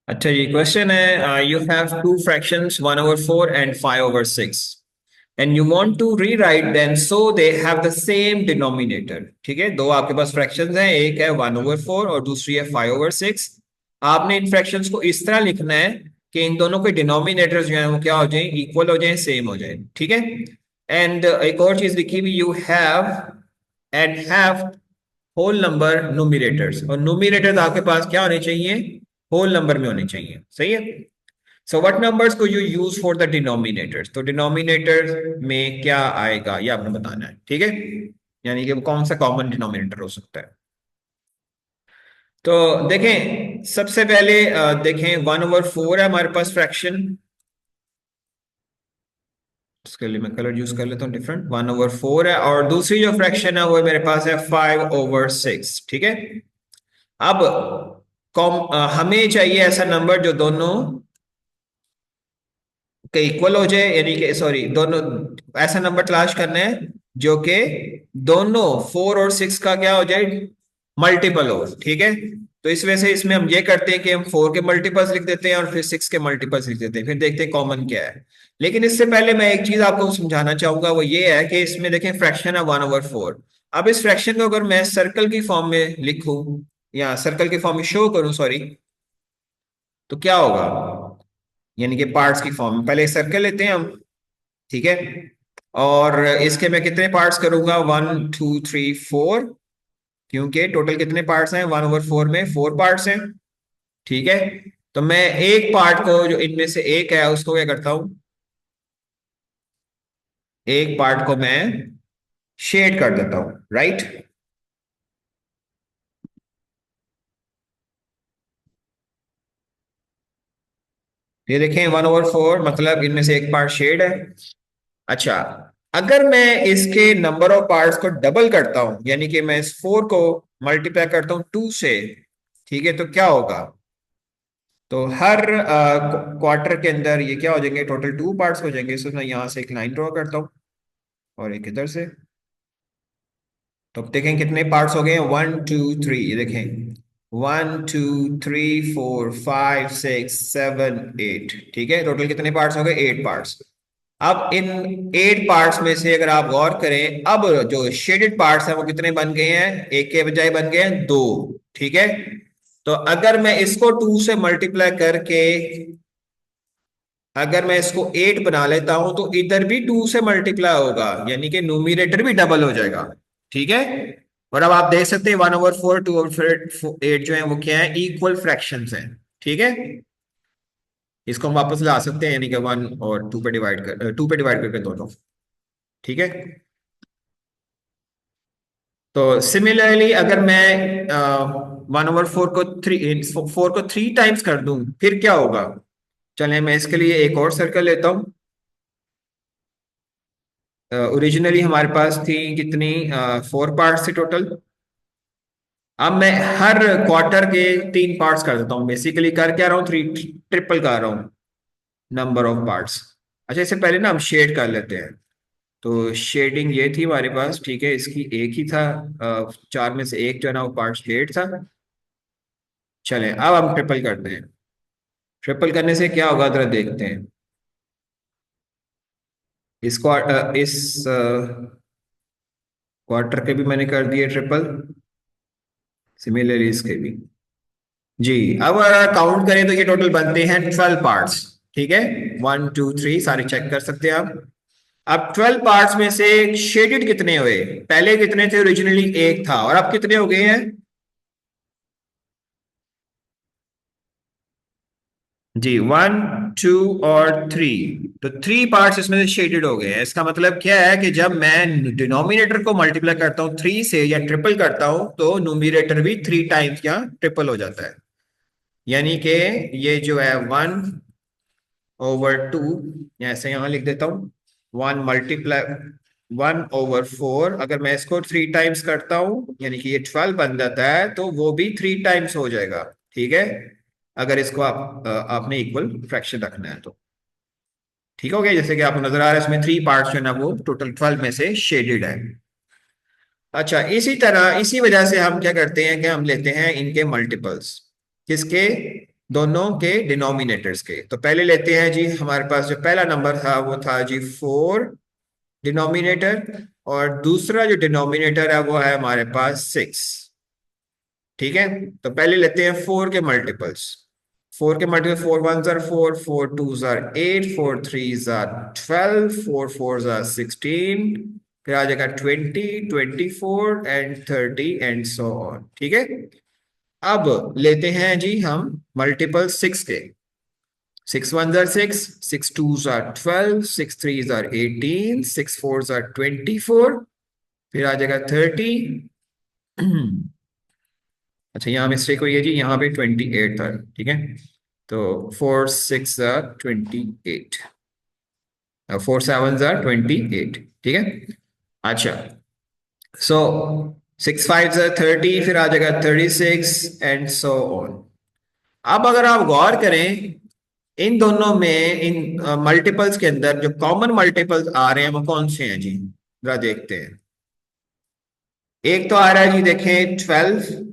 अच्छा जी, क्वेश्चन है you have to fractions 1/4 and 5/6 and you want to rewrite them so they have the same denominator. ठीक है, दो आपके पास फ्रैक्शंस हैं, एक है 1/4 और दूसरी है 5/6। आपने इन फ्रैक्शंस को इस तरह लिखना है कि इन दोनों के डिनोमिनेटर्स जो है वो क्या हो जाए, इक्वल हो जाए, सेम हो जाए। ठीक है। एंड एक और चीज लिखी हुई, you have and have whole number numerators, और न्यूमिरेटर्स आपके पास क्या होने चाहिए, होल नंबर में होने चाहिए। सही है। सो व्हाट नंबर्स को you use for the denominators, तो डिनोमिनेटर में क्या आएगा ये आपने बताना है। ठीक है, यानी कि वो कौन सा कॉमन डिनोमिनेटर हो सकता है। तो देखें, सबसे पहले देखें 1/4 है हमारे पास फ्रैक्शन। इसके लिए मैं कलर यूज कर लेता हूँ डिफरेंट। 1/4 है, और दूसरी जो फ्रैक्शन है वो मेरे पास है 5/6। ठीक है। अब हमें चाहिए ऐसा नंबर जो दोनों के इक्वल हो जाए, यानी कि सॉरी, दोनों ऐसा नंबर तलाश करना है जो कि दोनों 4 और 6 का क्या हो जाए, मल्टीपल हो। ठीक है। तो इस वजह से इसमें हम ये करते हैं कि हम 4 के मल्टीपल्स लिख देते हैं और फिर 6 के मल्टीपल्स लिख देते हैं, फिर देखते हैं कॉमन क्या है। लेकिन इससे पहले मैं एक चीज आपको समझाना चाहूंगा, वो ये है कि इसमें देखें फ्रैक्शन है 1/4। अब इस फ्रैक्शन को अगर मैं सर्कल की फॉर्म में लिखूं या सर्कल की फॉर्म में शो करूं, सॉरी, तो क्या होगा, यानी कि पार्ट्स की फॉर्म में पहले एक सर्कल लेते हैं हम। ठीक है। और इसके मैं कितने पार्ट्स करूंगा, 1 2 3 4, क्योंकि टोटल कितने पार्ट्स हैं 1/4 में, 4 पार्ट्स हैं। ठीक है। तो मैं एक पार्ट को, जो इनमें से एक है, उसको क्या करता हूं, एक पार्ट को मैं शेड कर देता हूं, राइट। ये देखें 1/4 मतलब इनमें से एक पार्ट शेड है। अच्छा, अगर मैं इसके नंबर ऑफ पार्ट्स को डबल करता हूं, यानी कि मैं इस 4 को मल्टीप्लाई करता हूं 2 से, ठीक है, तो क्या होगा, तो हर क्वार्टर के अंदर ये क्या हो जाएंगे, टोटल 2 पार्ट्स हो जाएंगे। इसमें मैं यहाँ से एक लाइन ड्रॉ करता हूँ और एक इधर से। तो अब देखें कितने पार्ट्स हो गए, 1 2 3, ये देखें 1 2 3 4 5 6 7 8। ठीक है, टोटल कितने पार्ट्स हो गए, 8 पार्ट्स। अब इन 8 पार्ट्स में से अगर आप गौर करें, अब जो शेडेड पार्ट्स हैं वो कितने बन गए हैं, एक के बजाय बन गए हैं 2। ठीक है। तो अगर मैं इसको 2 से मल्टीप्लाई करके, अगर मैं इसको 8 बना लेता हूं, तो इधर भी 2 से मल्टीप्लाई होगा, यानी कि न्यूमिरेटर भी डबल हो जाएगा। ठीक है। और अब आप देख सकते हैं 1/4 2/8 जो है वो क्या है, इक्वल फ्रैक्शंस हैं। ठीक है। इसको हम वापस ला सकते हैं, यानी कि 1 और 2 पे डिवाइड करके दोनों। ठीक है। तो सिमिलरली अगर मैं 1/4 को 3 टाइम्स कर दूं, फिर क्या होगा। चलें, मैं इसके लिए एक और सर्कल लेता हूं। ओरिजिनली हमारे पास थी कितनी, 4 पार्ट्स थी टोटल। अब मैं हर क्वार्टर के 3 पार्ट्स कर देता हूँ, बेसिकली कर क्या रहा हूँ, 3 ट्रिपल कर रहा हूँ नंबर ऑफ पार्ट्स। अच्छा, इससे पहले ना हम शेड कर लेते हैं। तो शेडिंग ये थी हमारे पास, ठीक है, इसकी एक ही था, 4 में से एक जो है ना वो पार्ट शेड था। चलें, अब हम ट्रिपल करते हैं। ट्रिपल करने से क्या होगा जरा देखते हैं। इस क्वार्टर के भी मैंने कर दिए ट्रिपल, सिमिलरली इसके भी। जी, अब अगर काउंट करें तो ये टोटल बनते हैं 12 पार्ट्स। ठीक है, 1 2 3 सारे चेक कर सकते हैं आप। अब 12 पार्ट्स में से शेडेड कितने हुए, पहले कितने थे, ओरिजिनली एक था, और अब कितने हो गए हैं। जी, 1 2 और 3। तो 3 पार्ट्स इसमें से शेडेड हो गए हैं। इसका मतलब क्या है कि जब मैं डिनोमिनेटर को मल्टीप्लाई करता हूँ 3 से या ट्रिपल करता हूं, तो न्यूमिरेटर भी 3 टाइम्स या ट्रिपल हो जाता है। यानी कि ये जो है 1/2, ऐसे यहां लिख देता हूं, 1 × 1/4, अगर मैं इसको 3 टाइम्स करता हूं, यानी कि ये 12 बन जाता है, तो वो भी 3 टाइम्स हो जाएगा। ठीक है, अगर इसको आपने इक्वल फ्रैक्शन रखना है तो। ठीक हो गया, जैसे कि आपको नजर आ रहा है इसमें 3 पार्ट्स जो है ना वो टोटल 12 में से शेडेड है। अच्छा, इसी तरह इसी वजह से हम क्या करते हैं कि हम लेते हैं इनके मल्टीपल्स। किसके, दोनों के डिनोमिनेटर्स के। तो पहले लेते हैं जी, हमारे पास जो पहला नंबर था वो था जी 4 डिनोमिनेटर, और दूसरा जो डिनोमिनेटर है वो है हमारे पास 6। ठीक है, तो पहले लेते हैं 4 के मल्टीपल्स। 4 के multiple, 4 1 are 4, 4 2 are 8, 4 3 are 12, 4 4 are 16, फिर आ जाएगा 20, 24 एंड 30 एंड सो ऑन। ठीक है, अब लेते हैं जी हम मल्टीपल 6 के। 6 1 आर 6, 6 2 आर 12, 6 3 आर 18, 6 4 आर 24, फिर आ जाएगा 30। अच्छा, यहाँ मिस्टेक हुई है जी, यहाँ पे 28 था। ठीक है, तो 4 6 आर 28, 4 7 आर 28। ठीक है, अच्छा, सो 6 5 आर 30, फिर आ जाएगा 36 एंड सो ऑन। अब अगर आप गौर करें इन दोनों में, इन मल्टीपल्स के अंदर जो कॉमन मल्टीपल्स आ रहे हैं वो कौन से हैं जी, जरा देखते हैं। एक तो आ रहा है जी, देखें 12।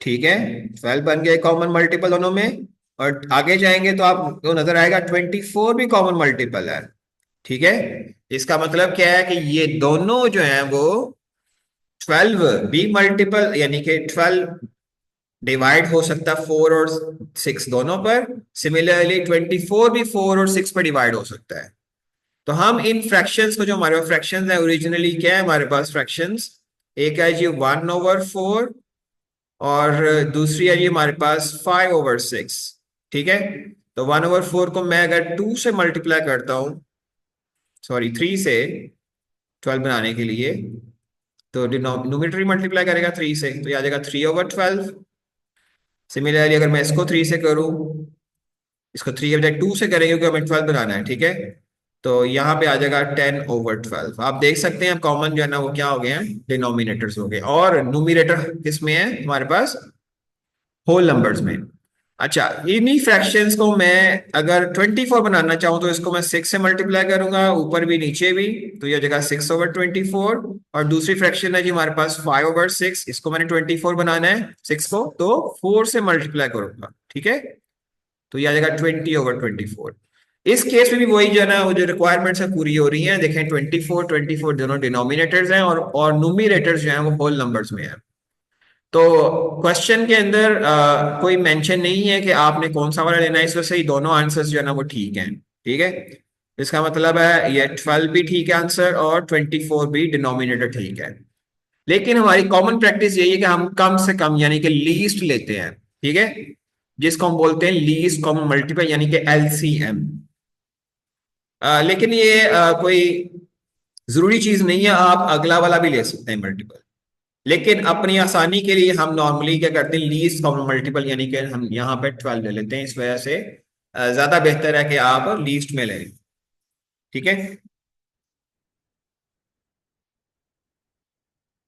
ठीक है, 12 बन गए कॉमन मल्टीपल दोनों में। और आगे जाएंगे तो आपको नजर आएगा 24 भी कॉमन मल्टीपल है। ठीक है, इसका मतलब क्या है कि ये दोनों जो हैं वो 12 भी मल्टीपल, यानी कि 12 डिवाइड हो सकता है 4 और 6 दोनों पर। सिमिलरली 24 भी 4 और 6 पर डिवाइड हो सकता है। तो हम इन फ्रैक्शंस को, जो हमारे पास फ्रैक्शंस है ओरिजिनली, क्या है हमारे पास फ्रैक्शंस, एक है जी 1/4 और दूसरी है जी हमारे पास 5/6। ठीक है, तो 1/4 को मैं अगर 2 से मल्टीप्लाई करता हूं, सॉरी 3 से, 12 बनाने के लिए, तो डिनोमिनेटर मल्टीप्लाई करेगा 3 से, तो ये आ जाएगा 3/12। सिमिलरली अगर मैं इसको 3 से करूं, इसको 3 के बजाय 2 से करेंगे क्योंकि हमें 12 बनाना है। ठीक है, तो यहाँ पे आ जाएगा 10/12। आप देख सकते हैं कॉमन जो है ना वो क्या हो गए हैं, डिनोमिनेटर्स हो गए, और न्यूमिनेटर किसमें है हमारे पास, होल नंबर्स में। अच्छा, इन्हीं फ्रैक्शंस को मैं अगर 24 बनाना चाहूं तो इसको मैं 6 से मल्टीप्लाई करूंगा, ऊपर भी नीचे भी, तो ये हो जाएगा 6/24। और दूसरी फ्रैक्शन है जी हमारे पास 5/6, इसको मैंने 24 बनाना है 6 को, तो 4 से मल्टीप्लाई करूंगा। ठीक है, तो ये आ जाएगा 20/24। इस केस में भी वही जो है ना, वो जो रिक्वायरमेंट्स है पूरी हो रही हैं। देखें 24 दोनों डिनोमिनेटर्स हैं, और न्यूमिनेटर्स जो हैं वो होल नंबर्स में है। तो क्वेश्चन के अंदर कोई मेंशन नहीं है कि आपने कौन सा वाला लेना है, इस वजह से ही दोनों आंसर्स जो है ना वो ठीक हैं। ठीक है, इसका मतलब है ये 12 भी ठीक है आंसर, और 24 भी डिनोमिनेटर ठीक है। लेकिन हमारी कॉमन प्रैक्टिस यही है कि हम कम से कम यानी कि लीस्ट लेते हैं। ठीक है, जिसको हम बोलते हैं लीस्ट कॉमन मल्टीपल, यानी कि एलसीएम। लेकिन ये कोई जरूरी चीज नहीं है, आप अगला वाला भी ले सकते हैं मल्टीपल। लेकिन अपनी आसानी के लिए हम नॉर्मली क्या करते हैं, लीस्ट कॉमन मल्टीपल, यानी कि हम यहाँ पे 12 ले लेते हैं। इस वजह से ज्यादा बेहतर है कि आप लीस्ट में लें। ठीक है,